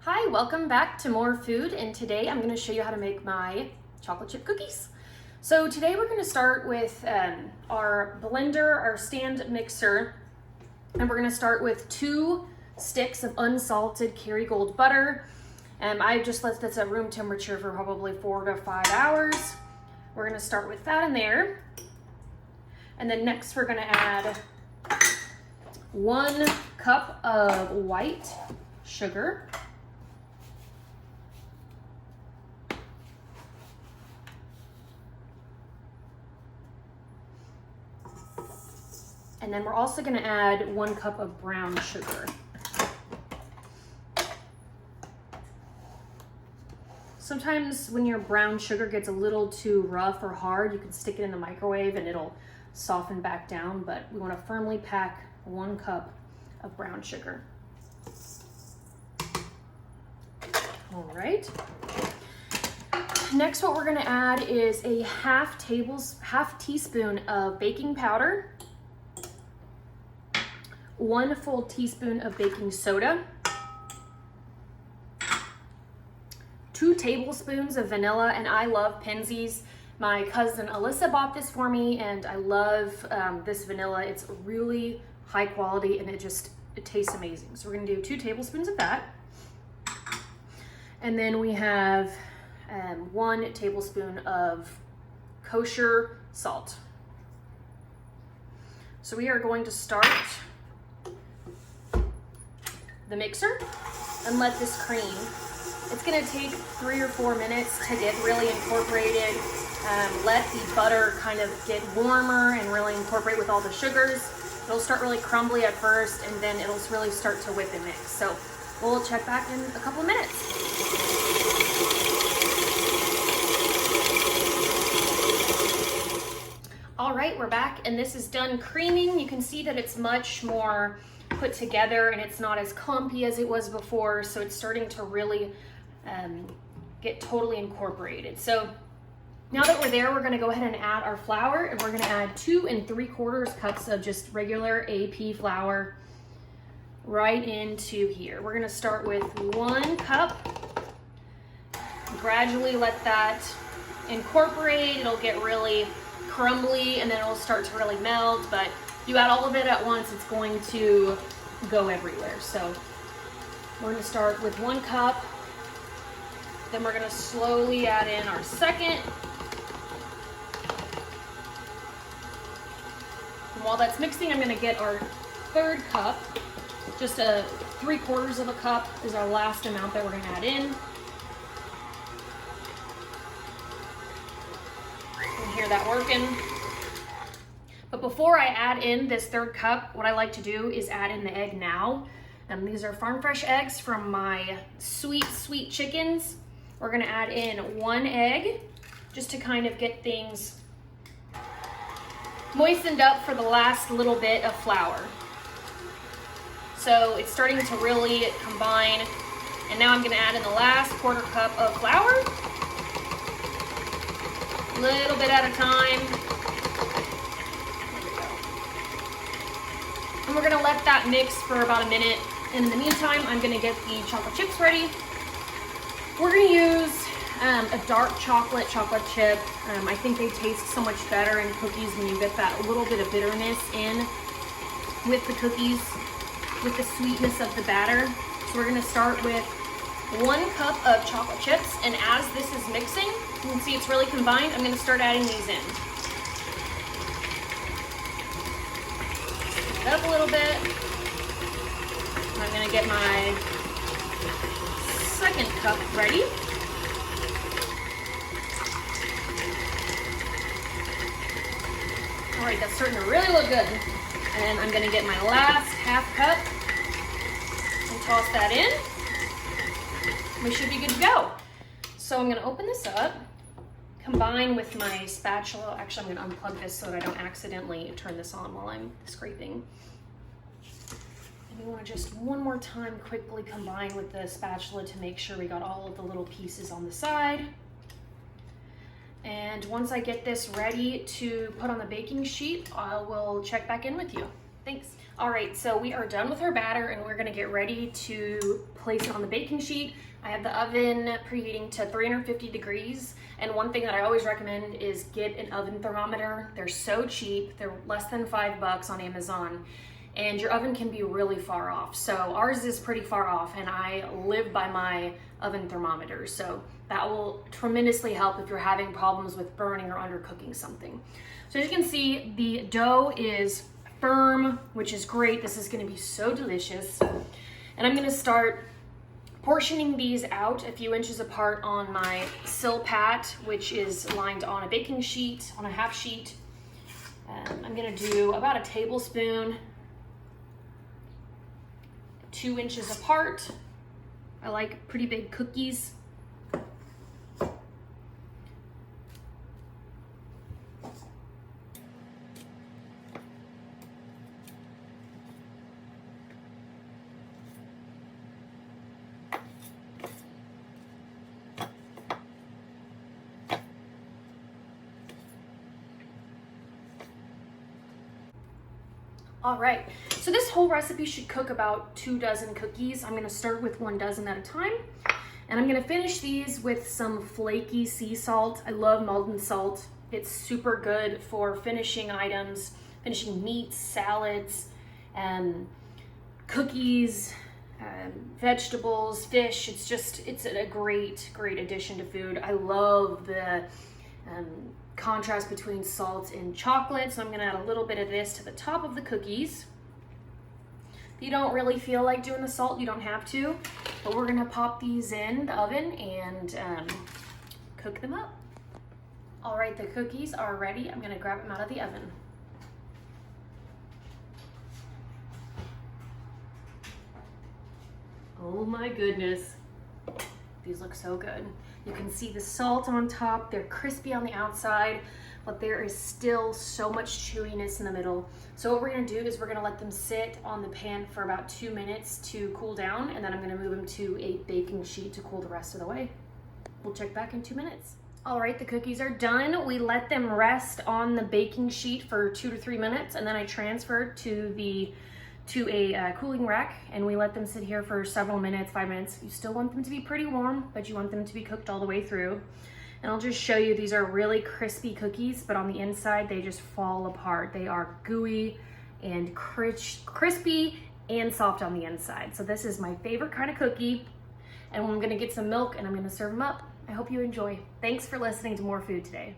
Hi, welcome back to More Food, and today I'm going to show you how to make my chocolate chip cookies. So today we're going to start with our blender, our stand mixer, and we're going to start with 2 sticks of unsalted Kerrygold butter. I just left this at room temperature for probably 4 to 5 hours. We're going to start with that in there. And then next we're going to add 1 cup of white sugar. And then we're also going to add 1 cup of brown sugar. Sometimes when your brown sugar gets a little too rough or hard, you can stick it in the microwave and it'll soften back down, but we want to firmly pack 1 cup of brown sugar. All right. Next, what we're going to add is a half teaspoon of baking powder, 1 full teaspoon of baking soda, 2 tablespoons of vanilla, and I love Penzeys. My cousin Alyssa bought this for me, and I love this vanilla. It's really high quality, and it tastes amazing. So we're gonna do 2 tablespoons of that. And then we have 1 tablespoon of kosher salt. So we are going to start the mixer and let this cream. It's gonna take 3 or 4 minutes to get really incorporated. Let the butter kind of get warmer and really incorporate with all the sugars. It'll start really crumbly at first, and then it'll really start to whip and mix. So we'll check back in a couple of minutes. All right, we're back, and this is done creaming. You can see that it's much more put together and it's not as clumpy as it was before, so it's starting to really get totally incorporated. So now that we're there, we're going to go ahead and add our flour, and we're going to add 2 3/4 cups of just regular AP flour right into here. We're going to start with 1 cup. Gradually let that incorporate. It'll get really crumbly and then it'll start to really melt, but you add all of it at once, it's going to go everywhere. So we're going to start with 1 cup. Then we're going to slowly add in our second. And while that's mixing, I'm going to get our 3rd cup. Just 3/4 of a cup is our last amount that we're going to add in. You can hear that working. But before I add in this 3rd cup, what I like to do is add in the egg now. These are farm fresh eggs from my sweet chickens. We're gonna add in 1 egg just to kind of get things moistened up for the last little bit of flour. So it's starting to really combine, and now I'm gonna add in the last 1/4 cup of flour. A little bit at a time. And we're gonna let that mix for about a minute. And in the meantime, I'm gonna get the chocolate chips ready. We're gonna use a dark chocolate chip. I think they taste so much better in cookies when you get that little bit of bitterness in with the cookies, with the sweetness of the batter. So we're gonna start with 1 cup of chocolate chips, and as this is mixing, you can see it's really combined. I'm gonna start adding these in. It up a little bit. I'm gonna get my 2nd cup ready. All right, that's starting to really look good. And I'm gonna get my last 1/2 cup and toss that in. We should be good to go. So I'm gonna open this up, combine with my spatula. Actually, I'm gonna unplug this so that I don't accidentally turn this on while I'm scraping. And we wanna just one more time quickly combine with the spatula to make sure we got all of the little pieces on the side. And once I get this ready to put on the baking sheet, I will check back in with you. Thanks. All right, so we are done with our batter and we're gonna get ready to place it on the baking sheet. I have the oven preheating to 350 degrees. And one thing that I always recommend is get an oven thermometer. They're so cheap. They're less than $5 on Amazon. And your oven can be really far off. So ours is pretty far off and I live by my oven thermometer. So that will tremendously help if you're having problems with burning or undercooking something. So as you can see, the dough is firm, which is great. This is gonna be so delicious. And I'm gonna start portioning these out a few inches apart on my Silpat, which is lined on a baking sheet, on a half sheet. I'm gonna do about a tablespoon, 2 inches apart. I like pretty big cookies. All right, so this whole recipe should cook about 2 dozen cookies. I'm gonna start with 1 dozen at a time, and I'm gonna finish these with some flaky sea salt. I love Maldon salt. It's super good for finishing items, finishing meats, salads, cookies, vegetables, fish. It's a great addition to food. I love the contrast between salt and chocolate, so I'm gonna add a little bit of this to the top of the cookies. If you don't really feel like doing the salt, you don't have to, but we're gonna pop these in the oven and cook them up. All right, the cookies are ready. I'm gonna grab them out of the oven. Oh my goodness. These look so good. You can see the salt on top. They're crispy on the outside, but there is still so much chewiness in the middle. So what we're gonna do is we're gonna let them sit on the pan for about 2 minutes to cool down, and then I'm gonna move them to a baking sheet to cool the rest of the way. We'll check back in 2 minutes. All right, the cookies are done. We let them rest on the baking sheet for 2 to 3 minutes, and then I transferred to a cooling rack, and we let them sit here for several minutes, 5 minutes. You still want them to be pretty warm, but you want them to be cooked all the way through. And I'll just show you, these are really crispy cookies, but on the inside, they just fall apart. They are gooey and crispy and soft on the inside. So this is my favorite kind of cookie. And I'm gonna get some milk and I'm gonna serve them up. I hope you enjoy. Thanks for listening to More Food Today.